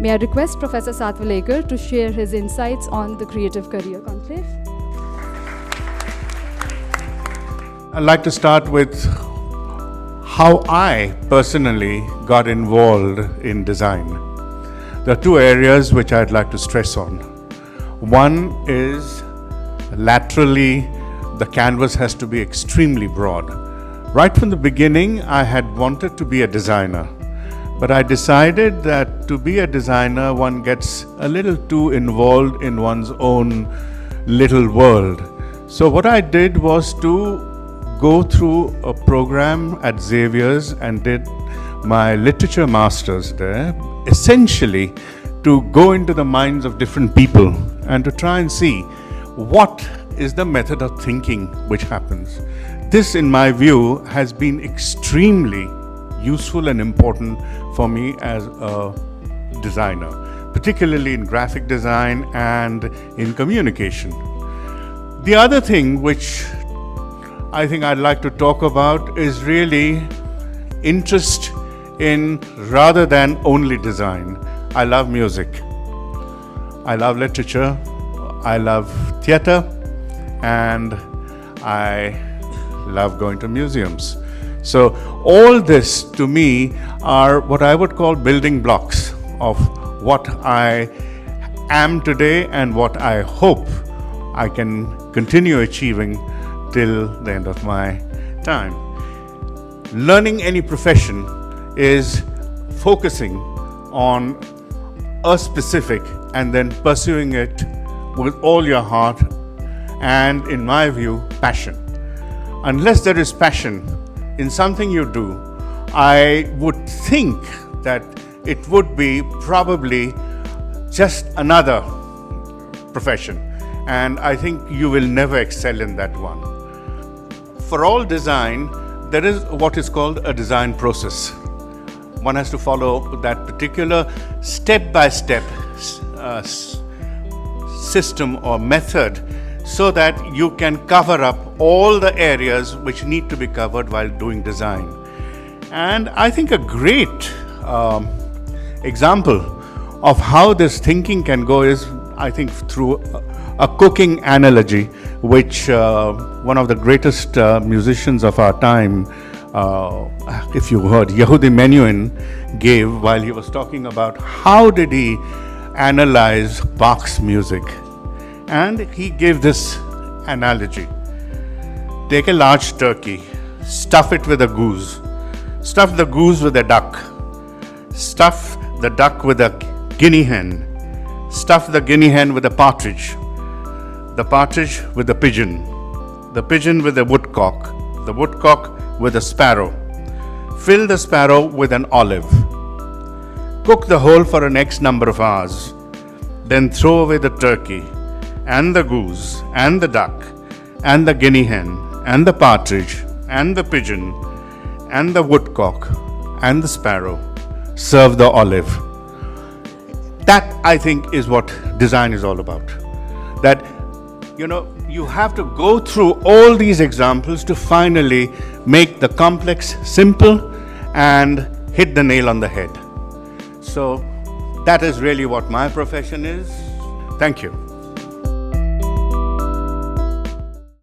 May I request Professor Satwalekar to share his insights on the creative career conclave? I'd like to start with how I personally got involved in design. There are two areas which I'd like to stress on. One is laterally, the canvas has to be extremely broad. Right from the beginning, I had wanted to be a designer, but I decided that to be a designer, one gets a little too involved in one's own little world. So what I did was to go through a program at Xavier's and did my literature masters there, essentially to go into the minds of different people and to try and see what is the method of thinking which happens. This, in my view, has been extremely useful and important for me as a designer, particularly in graphic design and in communication. The other thing which I think I'd like to talk about is really interest in rather than only design. I love music, I love literature, I love theatre, and I love going to museums. So all this to me are what I would call building blocks of what I am today and what I hope I can continue achieving till the end of my time. Learning any profession is focusing on a specific and then pursuing it with all your heart and, in my view, passion. Unless there is passion in something you do, I would think that it would be probably just another profession, and I think you will never excel in that one. For all design, there is what is called a design process. One has to follow that particular step-by-step system or method so that you can cover up all the areas which need to be covered while doing design. And I think a great example of how this thinking can go is, I think, through a cooking analogy, which one of the greatest musicians of our time, if you heard, Yehudi Menuhin gave while he was talking about how did he analyze Bach's music. And he gave this analogy. Take a large turkey, stuff it with a goose, stuff the goose with a duck, stuff the duck with a guinea hen, stuff the guinea hen with a partridge, the partridge with the pigeon with the woodcock with a sparrow. Fill the sparrow with an olive. Cook the whole for an X number of hours. Then throw away the turkey and the goose and the duck and the guinea hen and the partridge and the pigeon and the woodcock and the sparrow. Serve the olive. That, I think, is what design is all about. That, you have to go through all these examples to finally make the complex simple and hit the nail on the head. So that is really what my profession is. Thank you.